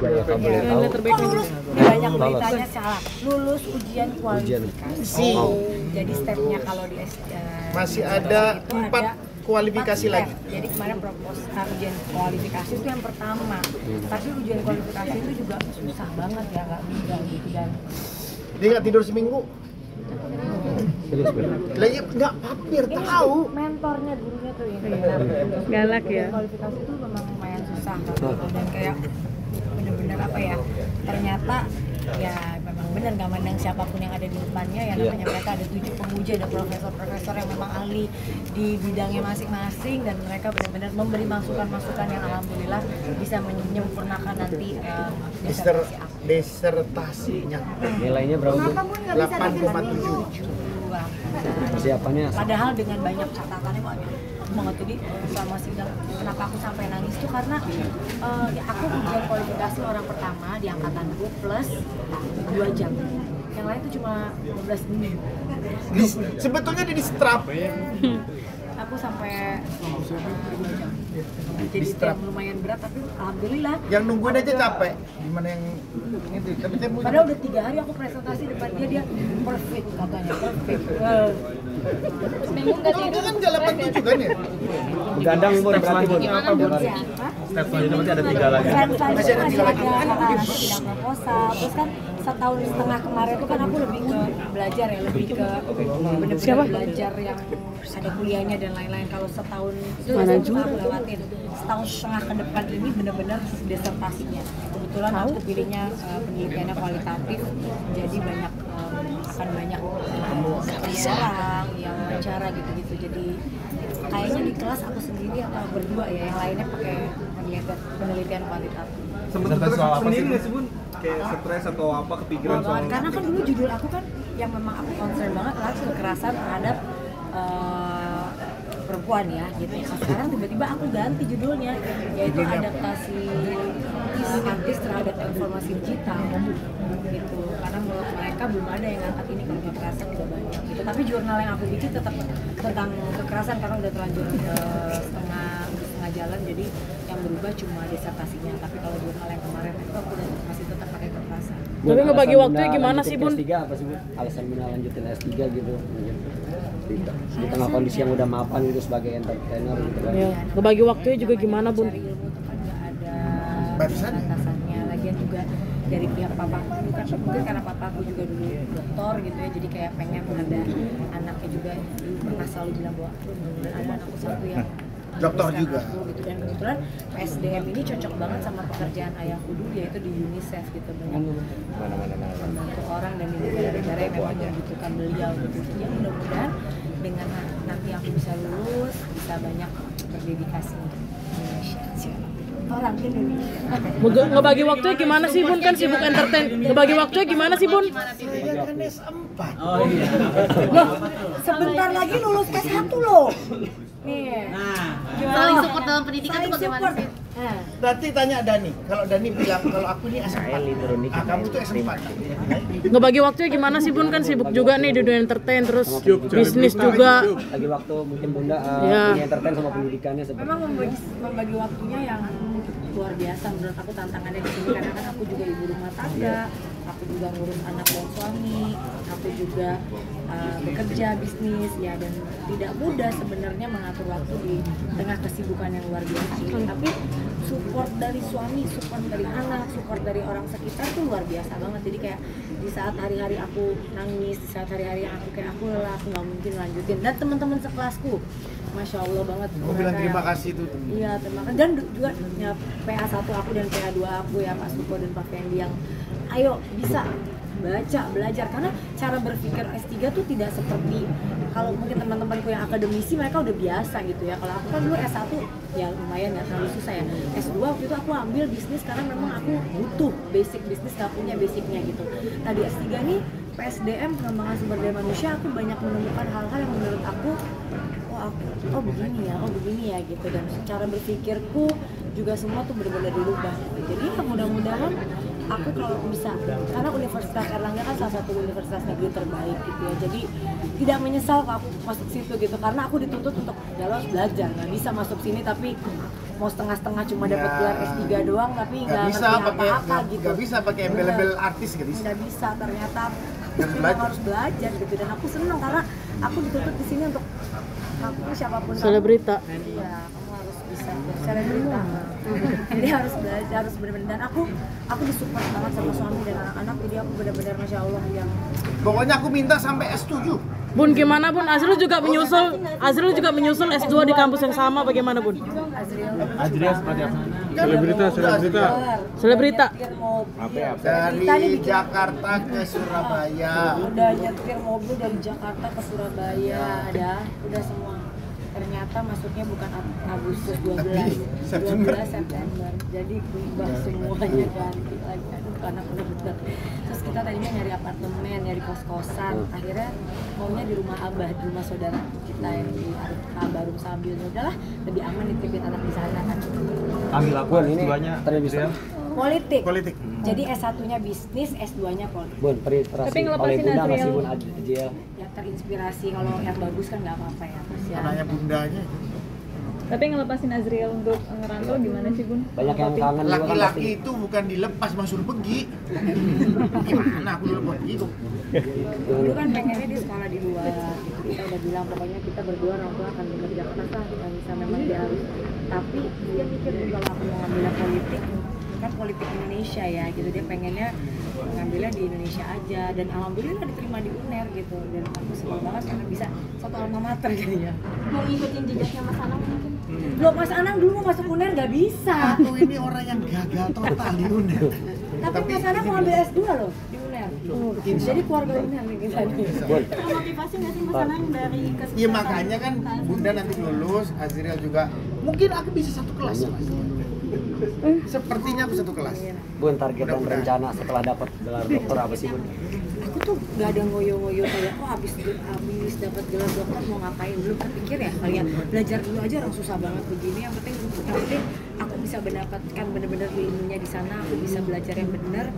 juga ya kalau boleh tahu. Kok lulus? Ini banyak beritanya salah. Lulus ujian kualifikasi. Jadi stepnya kalau di masih ada 4 kualifikasi lagi. Jadi kemarin ujian kualifikasi itu yang pertama. Tapi ujian kualifikasi itu juga susah banget ya, nggak bisa gitu. Dan dia nggak tidur seminggu. Lagi nggak papir tahu. Mentornya gurunya tuh ini. Galak ya. Kualifikasi itu memang lumayan susah dan kayak bener-bener apa ya? Ternyata ya memang benar nggak mandang siapapun yang ada di depannya ya, namanya mereka ada 7 penguji, ada profesor-profesor yang memang ahli di bidangnya masing-masing dan mereka benar-benar memberi masukan-masukan yang alhamdulillah bisa menyempurnakan nanti disertasinya. Nilainya berapa? 8,7. Persiapannya padahal dengan banyak catatannya banyak banget. Jadi selama sidang kenapa aku sampai nangis tuh karena ya aku ujian kualifikasi orang pertama di angkatanku plus 2 jam, yang lain tuh cuma 15 menit. Sebetulnya di strap. Aku sampai 2 jam. Jadi itu yang lumayan berat, tapi alhamdulillah. Yang nungguin aja capek. Gimana yang itu? Tapi padahal udah 3 hari aku presentasi depan dia perfect katanya, perfect. Seminggu nggak tidur kan 87 kan ya? begadang pun berarti pun. Gimana pun siapa? Step selanjutnya masih ada 3 lagi. Masih ada 3 lagi. Sidang proposal. Terus kan 1,5 tahun kemarin itu kan aku lebih ke belajar ya, lebih ke bener-bener belajar yang ada kuliahnya dan lain-lain. Kalau setahun itu aku lewatin. Setahun setengah ke depan ini bener-bener disertasinya. Kebetulan aku pilihnya penelitiannya kualitatif, jadi banyak akan banyak orang yang wawancara gitu-gitu. Jadi kayaknya di kelas aku sendiri atau berdua ya, yang lainnya pakai penelitian kualitatif. Sempet soal apa sih Bun? Kayak stres atau apa, kepikiran soal? Karena kan dulu judul aku kan yang memang aku concern banget adalah kekerasan terhadap perempuan ya gitu. Sekarang tiba-tiba aku ganti judulnya, yaitu adaptasi artis terhadap informasi digital gitu. Karena menurut mereka belum ada yang ngangkat ini, kalau kekerasan udah banyak gitu. Tapi jurnal yang aku bikin tetap tentang kekerasan karena udah terlanjur setengah jalan, jadi yang berubah cuma disertasinya. Tapi kalau jurnal yang kemarin itu aku masih tetap pakai kekerasan. Tapi ngebagi waktunya gimana sih Bun? S3 apa sih Bun? Alasan Bunda lanjutin S3 gitu. Di tengah kondisi yang udah mapan gitu sebagai entertainer gitu kan. Ya, ngebagi waktunya juga gimana Bun? Cari ilmu itu kan nggak ada batasannya. Lagian juga dari pihak papaku kan, mungkin karena papaku juga dulu dokter gitu ya, jadi kayak pengen ada anaknya juga. Pernah selalu bilang bahwa ada anakku satu yang dokter juga gitu. Dan kebetulan PSDM ini cocok banget sama pekerjaan ayahku dulu, yaitu di UNICEF gitu, banyak membantu orang dan di negara-negara yang memang membutuhkan beliau gitu. Jadi mudah-mudahan dengan nanti aku bisa lulus, bisa banyak berdedikasi untuk Indonesia. Orang Indonesia. Ngebagi waktunya gimana sih Bun? Kan sibuk entertain. Ngebagi waktunya gimana sih Bun? saya kan S4. Oh iya. Loh, sebentar lagi lulus S1 loh. Nih. Nah, saling support dalam pendidikan itu bagaimana sih? Berarti tanya Dani. Kalau Dani bilang kalau aku ini S4. Kamu tuh S4. Ngebagi waktunya gimana sih Bun? Kan sibuk juga nih di dunia entertain, terus bisnis juga. Lagi waktu mungkin Bunda punya entertain sama pendidikannya seperti. Memang membagi waktunya yang luar biasa menurut aku tantangannya di sini, karena kan aku juga ibu rumah tangga, aku juga ngurus anak dan suami, aku juga bekerja bisnis ya, dan tidak mudah sebenarnya mengatur waktu di tengah kesibukan yang luar biasa ini. Tapi support dari suami, support dari anak, support dari orang sekitar tuh luar biasa banget. Jadi kayak di saat hari-hari aku nangis, di saat hari-hari yang aku kayak aku lelah, aku nggak mungkin lanjutin, dan teman-teman sekelasku Masya Allah banget. Aku bilang terima kasih tuh. Iya, terima kasih. Dan juga ya, PA1 aku dan PA2 aku ya, Pak Suko dan Pak Fendi, yang ayo bisa baca, belajar. Karena cara berpikir S3 tuh tidak seperti kalau mungkin teman-temanku yang akademisi, mereka udah biasa gitu ya. Kalau aku kan dulu S1 ya lumayan, gak terlalu susah ya. S2 waktu itu aku ambil bisnis karena memang aku butuh basic bisnis, gak punya basicnya gitu. Nah di S3 nih PSDM, pengembangan sumber daya manusia, aku banyak menemukan hal-hal yang menurut aku oh begini ya gitu. Dan cara berpikirku juga semua tuh benar-benar dirubah gitu. Jadi ya mudah-mudahan aku kalau bisa, karena Universitas Erlangga kan salah satu universitas negeri terbaik gitu ya, jadi tidak menyesal kalau aku masuk situ gitu, karena aku dituntut untuk ya lo harus belajar, nggak bisa masuk sini tapi mau setengah-setengah cuma dapat gelar S3 doang tapi Nggak nggak bisa ngerti pakai apa-apa gitu. nggak bisa pakai embel-embel artis nggak bisa. Nggak bisa, ternyata Harus memang belajar. harus belajar gitu, dan aku seneng karena aku dituntut di sini untuk aku siapapun kamu. Selebrita. Iya, kamu harus bisa selebrita. Jadi harus belajar, harus benar-benar, dan aku disupport banget sama suami dan anak-anak, jadi aku benar-benar masya Allah yang Pokoknya aku minta sampai S7. Bun, gimana Bun? Azril juga menyusul S2 di kampus yang sama, bagaimana Bun? Adria seperti apa? Selebrita. Dari Jakarta ke Surabaya. Udah nyetir mobil dari Jakarta ke Surabaya, udah semua. Ternyata masuknya bukan Agustus 12 September. Jadi berubah semuanya ganti lagi. Aduh, karena udah bener. Terus kita tadinya nyari apartemen, nyari kos-kosan. Akhirnya maunya di rumah abah, di rumah saudara kita yang di Barum Sambil. Udahlah, lebih aman dititipin anak di sana kan. Ambil apa Ini S2-nya? ternyata Politik. Jadi S1-nya bisnis, S2-nya politik. Bun, terinspirasi oleh Bunda nggak sih Bun Adriel? Ya terinspirasi, kalau yang bagus kan nggak apa-apa ya. Mas ya. Anaknya bundanya. Tapi ngelepasin Azriel untuk ngerantau gimana sih Bun? Banyak yang kangen juga kan Laki-laki pasti. itu bukan dilepas, masuk pergi. Gimana aku dulu pergi kok? Dulu kan pengennya dia sekolah di luar gitu. Kita udah bilang pokoknya kita berdua orang tua akan bekerja keras lah, kita bisa memang dia harus. Tapi dia mikir kalau aku mau ngambilnya politik, kan politik Indonesia ya gitu, dia pengennya ngambilnya di Indonesia aja, dan alhamdulillah diterima di UNER gitu, dan aku senang banget karena bisa satu alma mater jadinya. Mau ngikutin jejaknya Mas Anang mungkin? Loh, Mas Anang dulu mau masuk UNER nggak bisa, Aku ini orang yang gagal total di UNER. tapi Mas Anang mau ambil S2 loh di UNER. Jadi keluarga UNER nih kita nih. Bun, Motivasi nggak sih Mas Anang dari Iya makanya kan Bunda nanti lulus, Azriel juga. Mungkin aku bisa satu kelas Mas. Sepertinya aku satu kelas. Bun, target dan rencana setelah dapat gelar dokter apa sih Bun? Aku tuh gak ada ngoyo-ngoyo kayak abis dapat gelar dokter mau ngapain, belum terpikir ya kalian. Belajar dulu aja orang susah banget begini, yang penting aku bisa mendapatkan bener-bener ilmunya di sana, aku bisa belajar yang bener,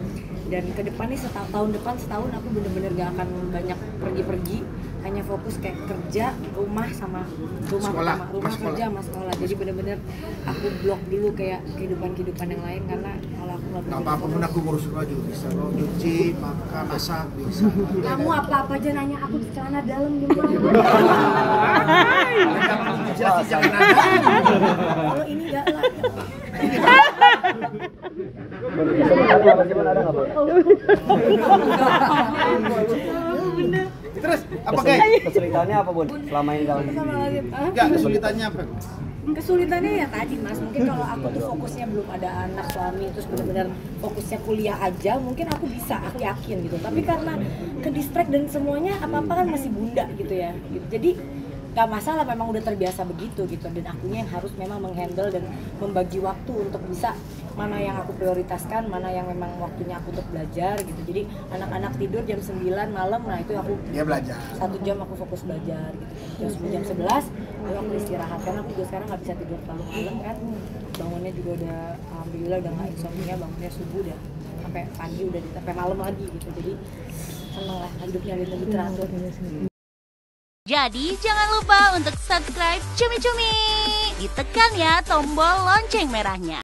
dan ke depan nih tahun depan setahun aku bener-bener gak akan banyak pergi-pergi, hanya fokus kayak kerja, rumah sama Sekolah, rumah sekolah. kerja sama sekolah. Jadi bener-bener aku blok dulu kayak kehidupan yang lain, karena kalau aku nggak Gak apa-apa pun aku ngurus baju bisa loh, nyuci, makan, masak bisa. kamu apa-apa aja nanya aku di celana dalam gimana? Jelasin jangan ada. Kalau ini enggak lah. Bun, kesulitannya apa sih Bun? Ada nggak Bun? Terus apa guys? Kesulitannya apa Bun? Selama ini dalam Enggak, kesulitannya apa? Kesulitannya ya tadi Mas, mungkin kalau aku tuh fokusnya belum ada anak, suami, terus benar-benar fokusnya kuliah aja, mungkin aku bisa, aku yakin gitu. Tapi karena ke distract dan semuanya apa-apa kan masih bunda gitu ya. Gitu. Jadi gak masalah, memang udah terbiasa begitu gitu, dan akunya yang harus memang menghandle dan membagi waktu untuk bisa mana yang aku prioritaskan, mana yang memang waktunya aku untuk belajar gitu. Jadi anak-anak tidur jam 9 malam, nah itu aku Dia belajar. 1 jam aku fokus belajar gitu. Jam 11 baru aku istirahat, karena aku juga sekarang nggak bisa tidur terlalu malam kan, bangunnya juga udah alhamdulillah udah nggak insomnia, bangunnya subuh udah sampai pagi, udah sampai malam lagi gitu. Jadi seneng lah hidupnya lebih teratur. Jadi jangan lupa untuk subscribe Cumi Cumi, ditekan ya tombol lonceng merahnya.